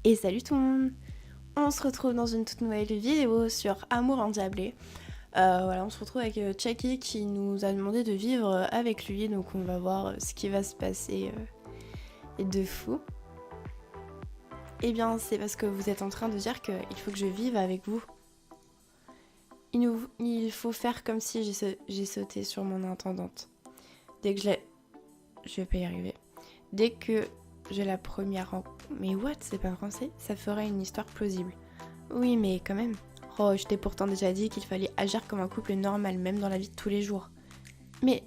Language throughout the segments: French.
Et salut tout le monde. On se retrouve dans une toute nouvelle vidéo sur Amour endiablé. Voilà, on se retrouve avec Chucky qui nous a demandé de vivre avec lui, donc on va voir ce qui va se passer de fou. Eh bien, c'est parce que vous êtes en train de dire qu'il faut que je vive avec vous. Il faut faire comme si j'ai sauté sur mon intendante. Dès que je vais pas y arriver. Dès que j'ai la première rencontre... Mais what, c'est pas français? Ça ferait une histoire plausible. Oui, mais quand même. Oh, je t'ai pourtant déjà dit qu'il fallait agir comme un couple normal, même dans la vie de tous les jours. Mais,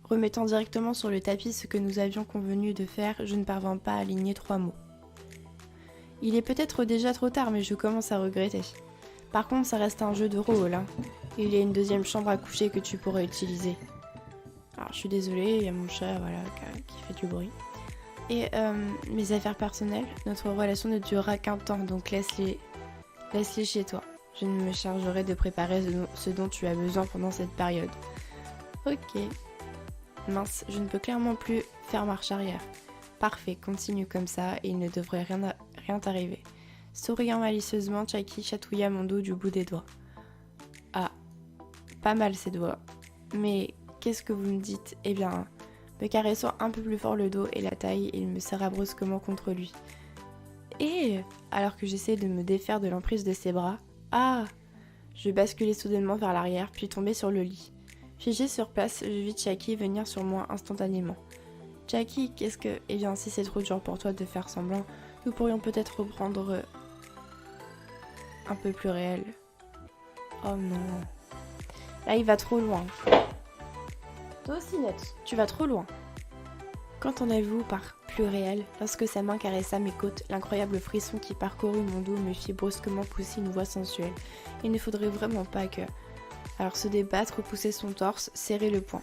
remettant directement sur le tapis ce que nous avions convenu de faire, je ne parvins pas à aligner 3 mots. Il est peut-être déjà trop tard, mais je commence à regretter. Par contre, ça reste un jeu de rôle, hein. Il y a une deuxième chambre à coucher que tu pourrais utiliser. Alors, je suis désolée, il y a mon chat, voilà, qui fait du bruit. Et mes affaires personnelles, notre relation ne durera qu'un temps, donc laisse-les chez toi. Je ne me chargerai de préparer ce dont tu as besoin pendant cette période. Ok. Mince, je ne peux clairement plus faire marche arrière. Parfait, continue comme ça et il ne devrait rien t'arriver. Souriant malicieusement, Chucky chatouilla mon dos du bout des doigts. Ah, pas mal ces doigts. Mais qu'est-ce que vous me dites? Eh bien, me caressant un peu plus fort le dos et la taille, il me serra brusquement contre lui. Et alors que j'essayais de me défaire de l'emprise de ses bras, je basculai soudainement vers l'arrière, puis tombai sur le lit. Figé sur place, je vis Chucky venir sur moi instantanément. Chucky, qu'est-ce que... Eh bien, si c'est trop dur pour toi de faire semblant, nous pourrions peut-être reprendre un peu plus réel. Oh non. Là, il va trop loin. Toi aussi, Net, tu vas trop loin. Qu'entendez-vous par plus réel? Lorsque sa main caressa mes côtes, l'incroyable frisson qui parcourut mon dos me fit brusquement pousser une voix sensuelle. Il ne faudrait vraiment pas que... Alors se débattre, repousser son torse, serrer le poing.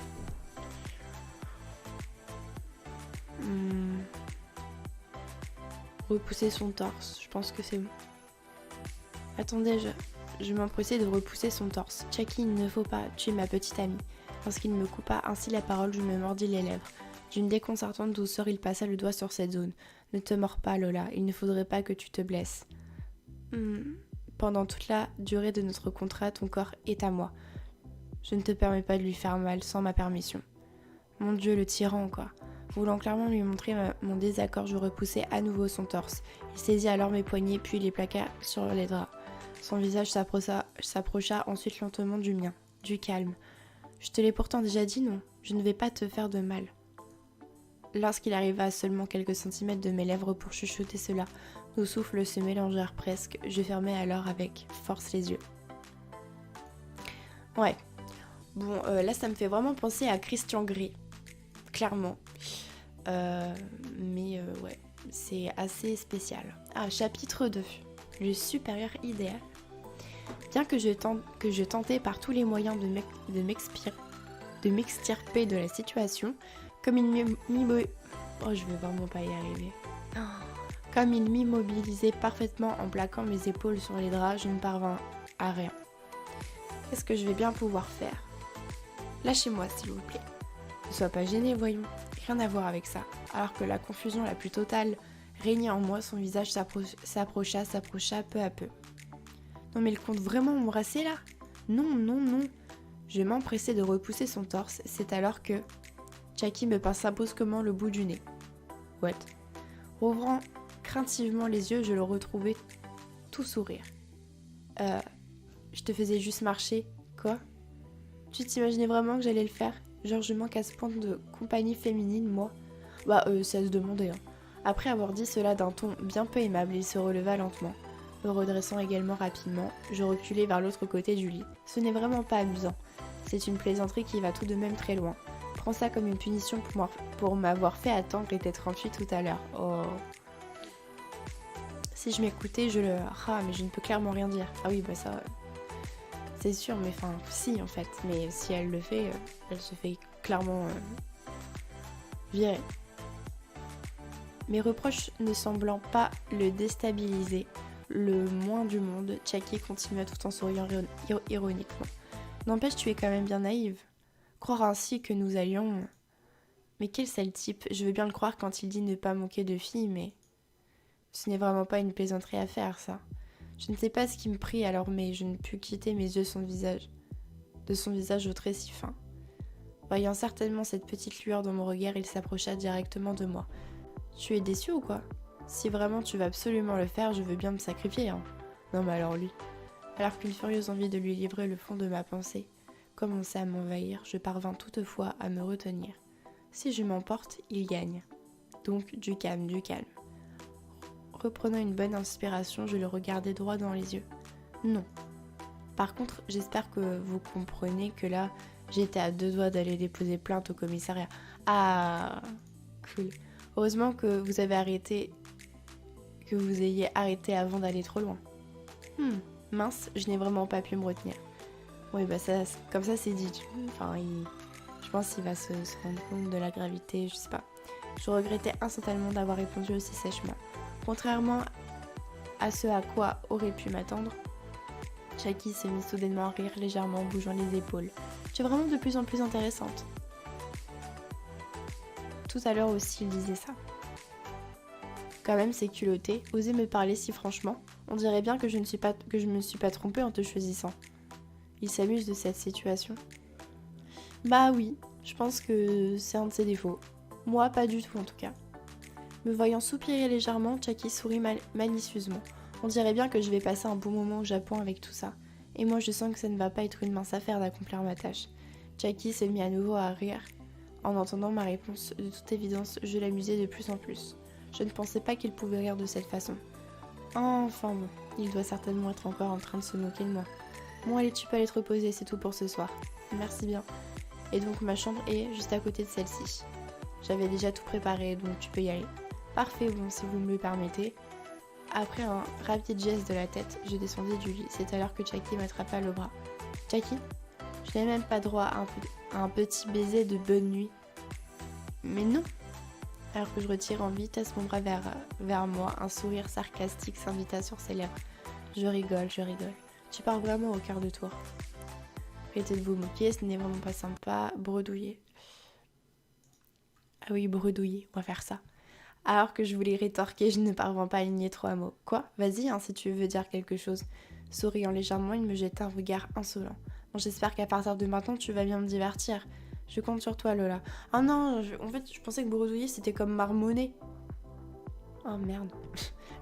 Repousser son torse, je pense que c'est bon. Attendez, je m'empressais de repousser son torse. Chucky, il ne faut pas, tu es ma petite amie. Lorsqu'il me coupa ainsi la parole, je me mordis les lèvres. D'une déconcertante douceur, il passa le doigt sur cette zone. Ne te mords pas, Lola, il ne faudrait pas que tu te blesses. Pendant toute la durée de notre contrat, ton corps est à moi. Je ne te permets pas de lui faire mal sans ma permission. Mon Dieu, le tyran, quoi. Voulant clairement lui montrer mon désaccord, je repoussai à nouveau son torse. Il saisit alors mes poignets, puis les plaqua sur les draps. Son visage s'approcha ensuite lentement du mien. Du calme. Je te l'ai pourtant déjà dit, non? Je ne vais pas te faire de mal. Lorsqu'il arriva à seulement quelques centimètres de mes lèvres pour chuchoter cela, nos souffles se mélangèrent presque. Je fermai alors avec force les yeux. Ouais. Bon, là, ça me fait vraiment penser à Christian Grey. Clairement. Ouais, c'est assez spécial. Chapitre 2. Le supérieur idéal. Bien que je tentais par tous les moyens de m'extirper de la situation, comme il je vais vraiment pas y arriver. Comme il m'immobilisait parfaitement en plaquant mes épaules sur les draps, je ne parvins à rien. Qu'est-ce que je vais bien pouvoir faire? Lâchez-moi, s'il vous plaît. Ne sois pas gêné, voyons. Rien à voir avec ça. Alors que la confusion la plus totale régnait en moi, son visage s'approcha peu à peu. Non mais il compte vraiment m'embrasser là? Non, non, non. Je m'empressai de repousser son torse. C'est alors que Chucky me pinça brusquement le bout du nez. What? Rouvrant craintivement les yeux, je le retrouvai tout sourire. Je te faisais juste marcher. Quoi? Tu t'imaginais vraiment que j'allais le faire? Genre je manque à ce point de compagnie féminine, moi? Ça se demandait, hein. Après avoir dit cela d'un ton bien peu aimable, il se releva lentement. Me redressant également rapidement, je reculai vers l'autre côté du lit. Ce n'est vraiment pas amusant. C'est une plaisanterie qui va tout de même très loin. Prends ça comme une punition pour m'avoir fait attendre et t'être enfui tout à l'heure. Oh. Si je m'écoutais, mais je ne peux clairement rien dire. Ah oui, ça... C'est sûr, mais enfin, si en fait. Mais si elle le fait, elle se fait clairement virer. Mes reproches ne semblant pas le déstabiliser le moins du monde, Chucky continua tout en souriant ironiquement. N'empêche, tu es quand même bien naïve. Croire ainsi que nous allions... Mais quel sale type. Je veux bien le croire quand il dit ne pas manquer de filles, mais ce n'est vraiment pas une plaisanterie à faire, ça. Je ne sais pas ce qui me prit alors, mais je ne pus quitter mes yeux de son visage au trait si fin. Voyant certainement cette petite lueur dans mon regard, il s'approcha directement de moi. Tu es déçu ou quoi? Si vraiment tu vas absolument le faire, je veux bien me sacrifier, hein. Non mais alors lui. Alors qu'une furieuse envie de lui livrer le fond de ma pensée commençait à m'envahir, je parvins toutefois à me retenir. Si je m'emporte, il gagne. Donc du calme, du calme. Reprenant une bonne inspiration, je le regardai droit dans les yeux. Non. Par contre, j'espère que vous comprenez que là, j'étais à 2 doigts d'aller déposer plainte au commissariat. Ah, cool. Heureusement que vous ayez arrêté avant d'aller trop loin. Mince, je n'ai vraiment pas pu me retenir. Oui, bah ça, comme ça c'est dit. Enfin, je pense qu'il va se rendre compte de la gravité, je sais pas. Je regrettais instantanément d'avoir répondu aussi sèchement. Contrairement à ce à quoi aurait pu m'attendre, Jackie se mit soudainement à rire légèrement en bougeant les épaules. Tu es vraiment de plus en plus intéressante. Tout à l'heure aussi, il disait ça. Quand même, c'est culotté. Oser me parler si franchement. On dirait bien que je me suis pas trompée en te choisissant. Il s'amuse de cette situation. Bah oui, je pense que c'est un de ses défauts. Moi, pas du tout en tout cas. Me voyant soupirer légèrement, Jackie sourit malicieusement. On dirait bien que je vais passer un bon moment au Japon avec tout ça. Et moi, je sens que ça ne va pas être une mince affaire d'accomplir ma tâche. Jackie se mit à nouveau à rire. En entendant ma réponse, de toute évidence, je l'amusais de plus en plus. Je ne pensais pas qu'il pouvait rire de cette façon. Enfin bon, il doit certainement être encore en train de se moquer de moi. Bon allez, tu peux aller te reposer, c'est tout pour ce soir. Merci bien. Et donc ma chambre est juste à côté de celle-ci. J'avais déjà tout préparé, donc tu peux y aller. Parfait, bon, si vous me le permettez. Après un rapide geste de la tête, je descendis du lit. C'est alors que Jackie m'attrapa le bras. Jackie, je n'ai même pas droit à un petit baiser de bonne nuit. Mais non. Alors que je retire en vitesse mon bras vers moi, un sourire sarcastique s'invita sur ses lèvres. Je rigole. Tu pars vraiment au quart de tour. Arrêtez de vous moquer, ce n'est vraiment pas sympa. Bredouiller. Ah oui, bredouiller, on va faire ça. Alors que je voulais rétorquer, je ne parvins pas à aligner 3 mots. Quoi? Vas-y, hein, si tu veux dire quelque chose. Souriant légèrement, il me jeta un regard insolent. Bon, j'espère qu'à partir de maintenant, tu vas bien me divertir. Je compte sur toi, Lola. Ah non, en fait, je pensais que bredouiller, c'était comme marmonner. Oh merde.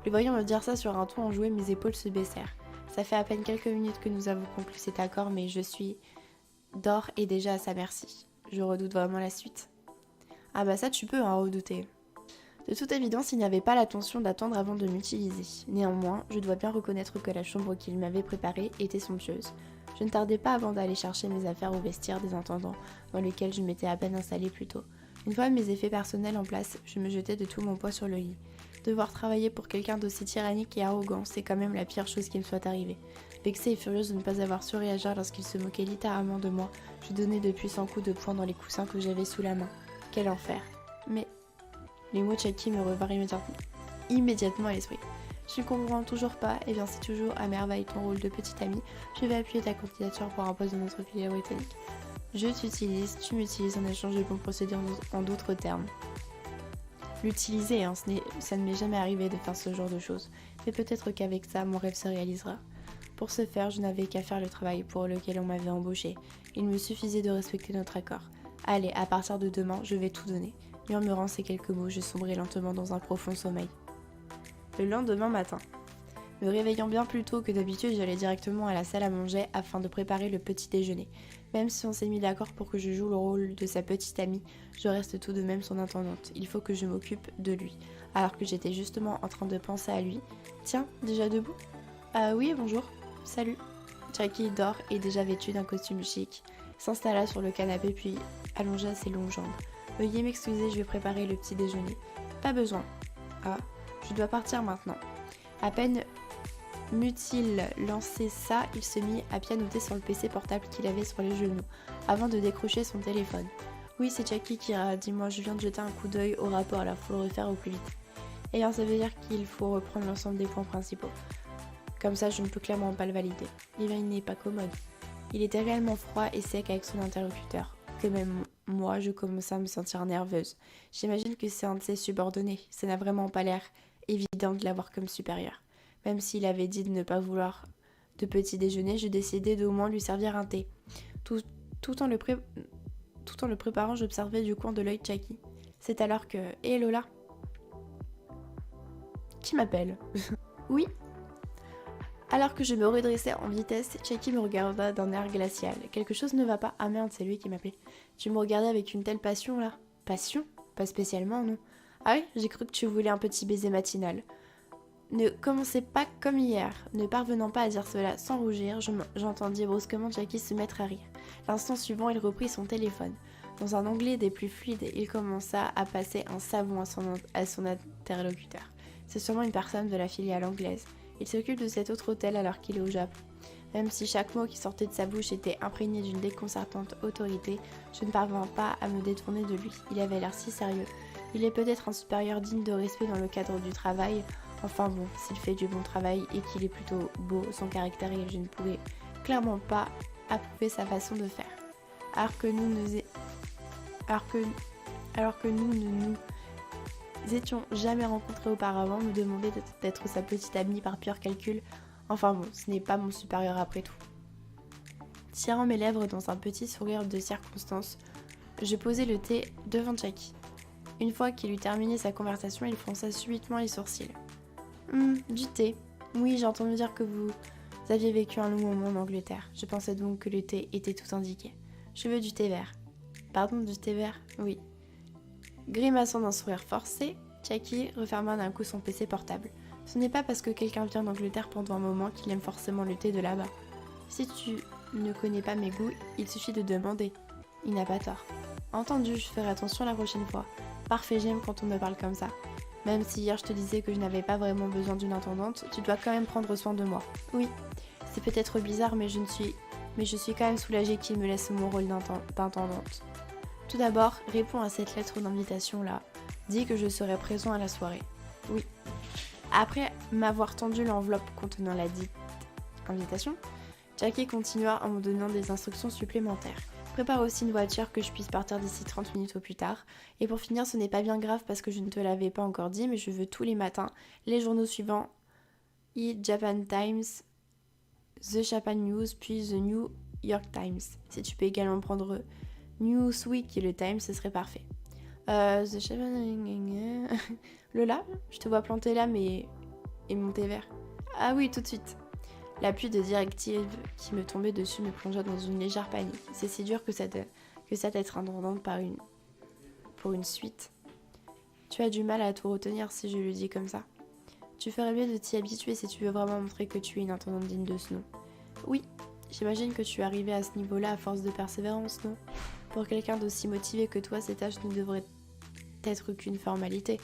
Le voyant me dire ça sur un ton enjoué, mes épaules se baissèrent. Ça fait à peine quelques minutes que nous avons conclu cet accord, mais je suis d'or et déjà à sa merci. Je redoute vraiment la suite. Ah bah ça, tu peux en redouter. De toute évidence, il n'y avait pas l'intention d'attendre avant de m'utiliser. Néanmoins, je dois bien reconnaître que la chambre qu'il m'avait préparée était somptueuse. Je ne tardais pas avant d'aller chercher mes affaires au vestiaire des intendants, dans lequel je m'étais à peine installée plus tôt. Une fois mes effets personnels en place, je me jetais de tout mon poids sur le lit. Devoir travailler pour quelqu'un d'aussi tyrannique et arrogant, c'est quand même la pire chose qui me soit arrivée. Vexée et furieuse de ne pas avoir su réagir lorsqu'il se moquait littéralement de moi, je donnais de puissants coups de poing dans les coussins que j'avais sous la main. Quel enfer. Mais les mots de Jackie me revinrent immédiatement à l'esprit. Je ne comprends toujours pas, et bien c'est toujours à merveille ton rôle de petite amie, je vais appuyer ta candidature pour un poste dans notre filière britannique. Je t'utilise, tu m'utilises en échange de bons procédés en d'autres termes. L'utiliser, hein, ça ne m'est jamais arrivé de faire ce genre de choses, mais peut-être qu'avec ça, mon rêve se réalisera. Pour ce faire, je n'avais qu'à faire le travail pour lequel on m'avait embauché. Il me suffisait de respecter notre accord. Allez, à partir de demain, je vais tout donner. Murmurant ces quelques mots, je sombrai lentement dans un profond sommeil. Le lendemain matin. Me réveillant bien plus tôt que d'habitude, j'allais directement à la salle à manger afin de préparer le petit déjeuner. Même si on s'est mis d'accord pour que je joue le rôle de sa petite amie, je reste tout de même son intendante. Il faut que je m'occupe de lui. Alors que j'étais justement en train de penser à lui. Tiens, déjà debout? Ah oui, bonjour. Salut. Jackie dort et déjà vêtue d'un costume chic, s'installa sur le canapé puis allongea ses longues jambes. Veuillez m'excuser, je vais préparer le petit déjeuner. Pas besoin. Ah, je dois partir maintenant. À peine m'eut-il lancé ça, il se mit à pianoter sur le PC portable qu'il avait sur les genoux, avant de décrocher son téléphone. Oui, c'est Jackie qui ira. Dis-moi, je viens de jeter un coup d'œil au rapport, alors faut le refaire au plus vite. Et bien, ça veut dire qu'il faut reprendre l'ensemble des points principaux. Comme ça, je ne peux clairement pas le valider. Eh bien, il n'est pas commode. Il était réellement froid et sec avec son interlocuteur. que même moi, je commençais à me sentir nerveuse. J'imagine que c'est un de ses subordonnés. Ça n'a vraiment pas l'air évident de l'avoir comme supérieur. Même s'il avait dit de ne pas vouloir de petit déjeuner, je décidais d'au moins lui servir un thé. Tout, tout en le préparant, j'observais du coin de l'œil Jackie. C'est alors que... Hé Lola? Qui m'appelle? Oui. Alors que je me redressais en vitesse, Jackie me regarda d'un air glacial. Quelque chose ne va pas. Ah merde, c'est lui qui m'appelait. Tu me regardais avec une telle passion là? Passion? Pas spécialement, non. Ah oui, j'ai cru que tu voulais un petit baiser matinal. Ne commencez pas comme hier. Ne parvenant pas à dire cela sans rougir, j'entendis brusquement Jackie se mettre à rire. L'instant suivant, il reprit son téléphone. Dans un anglais des plus fluides, il commença à passer un savon à son interlocuteur. C'est sûrement une personne de la filiale anglaise. Il s'occupe de cet autre hôtel alors qu'il est au Japon. Même si chaque mot qui sortait de sa bouche était imprégné d'une déconcertante autorité, je ne parvins pas à me détourner de lui. Il avait l'air si sérieux. Il est peut-être un supérieur digne de respect dans le cadre du travail. Enfin bon, s'il fait du bon travail et qu'il est plutôt beau, son caractère, je ne pouvais clairement pas approuver sa façon de faire. Alors que nous ne nous étions jamais rencontrés auparavant, me demandait d'être sa petite amie par pur calcul. Enfin bon, ce n'est pas mon supérieur après tout. Tirant mes lèvres dans un petit sourire de circonstance, je posai le thé devant Jackie. Une fois qu'il eut terminé sa conversation, il fronça subitement les sourcils. Du thé. Oui, j'ai entendu dire que vous aviez vécu un long moment en Angleterre. Je pensais donc que le thé était tout indiqué. Je veux du thé vert. Pardon, du thé vert? Oui. Grimaçant d'un sourire forcé, Jackie referma d'un coup son PC portable. Ce n'est pas parce que quelqu'un vient d'Angleterre pendant un moment qu'il aime forcément le thé de là-bas. Si tu ne connais pas mes goûts, il suffit de demander. Il n'a pas tort. Entendu, je ferai attention la prochaine fois. Parfait, j'aime quand on me parle comme ça. Même si hier je te disais que je n'avais pas vraiment besoin d'une intendante, tu dois quand même prendre soin de moi. Oui, c'est peut-être bizarre, mais je suis quand même soulagée qu'il me laisse mon rôle d'intendante. Tout d'abord, réponds à cette lettre d'invitation-là. Dis que je serai présent à la soirée. Oui. Après m'avoir tendu l'enveloppe contenant la dite invitation, Jackie continua en me donnant des instructions supplémentaires. Prépare aussi une voiture que je puisse partir d'ici 30 minutes au plus tard. Et pour finir, ce n'est pas bien grave parce que je ne te l'avais pas encore dit, mais je veux tous les matins les journaux suivants Japan Times, The Japan News, puis The New York Times. Si tu peux également prendre Newsweek et le Times, ce serait parfait. The Japan... Lola, je te vois planter là, mais... Et mon thé vert. Ah oui, tout de suite. La pluie de directives qui me tombait dessus me plongea dans une légère panique. C'est si dur que ça d'être indépendante pour une suite. Tu as du mal à tout retenir si je le dis comme ça. Tu ferais mieux de t'y habituer si tu veux vraiment montrer que tu es une intendante digne de ce nom. Oui, j'imagine que tu es arrivée à ce niveau-là à force de persévérance, non? Pour quelqu'un d'aussi motivé que toi, ces tâches ne devraient être qu'une formalité.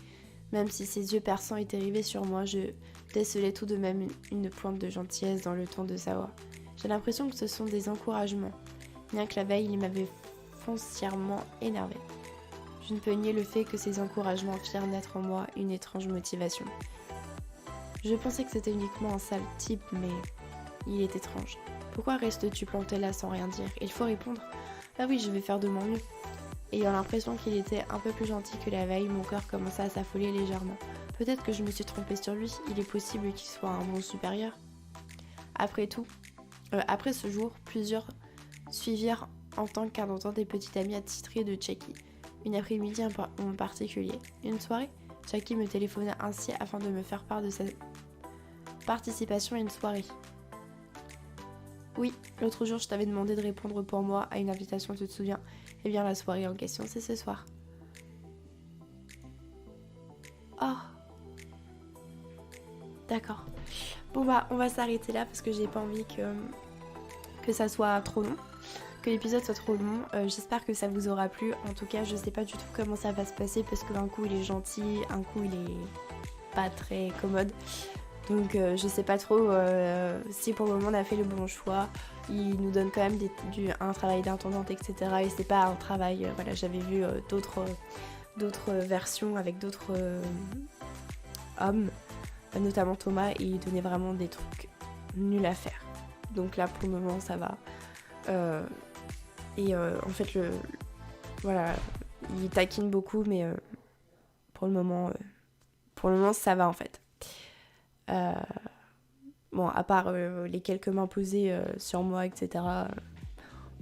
Même si ses yeux perçants étaient rivés sur moi, je décelais tout de même une pointe de gentillesse dans le ton de sa voix. J'ai l'impression que ce sont des encouragements. Bien que la veille, il m'avait foncièrement énervée. Je ne peux nier le fait que ces encouragements firent naître en moi une étrange motivation. Je pensais que c'était uniquement un sale type, mais il est étrange. Pourquoi restes-tu planté là sans rien dire? Il faut répondre. Ah oui, je vais faire de mon mieux. Ayant l'impression qu'il était un peu plus gentil que la veille, mon cœur commença à s'affoler légèrement. Peut-être que je me suis trompée sur lui, il est possible qu'il soit un bon supérieur. Après ce jour, plusieurs suivirent en tant qu'intendant des petites amies attitrées de Jackie. Une après-midi en particulier. Une soirée, Jackie me téléphona ainsi afin de me faire part de sa participation à une soirée. Oui, l'autre jour je t'avais demandé de répondre pour moi à une invitation, tu te souviens? Eh bien la soirée en question, c'est ce soir. Oh. D'accord. Bon bah on va s'arrêter là parce que j'ai pas envie que ça soit trop long. Que l'épisode soit trop long. J'espère que ça vous aura plu. En tout cas, je sais pas du tout comment ça va se passer parce que d'un coup il est gentil, un coup il est pas très commode. Donc je sais pas trop si pour le moment on a fait le bon choix. Il nous donne quand même un travail d'intendante, etc. Et c'est pas un travail... voilà, j'avais vu d'autres versions avec d'autres hommes, notamment Thomas, et il donnait vraiment des trucs nuls à faire. Donc là pour le moment ça va. En fait Voilà, il taquine beaucoup, mais pour le moment, ça va en fait. Bon, à part les quelques mains posées sur moi, etc.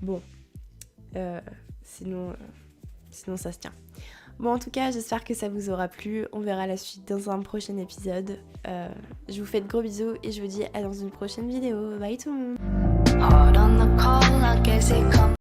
Bon, sinon ça se tient. Bon, en tout cas, j'espère que ça vous aura plu. On verra la suite dans un prochain épisode. Je vous fais de gros bisous et je vous dis à dans une prochaine vidéo. Bye tout le monde.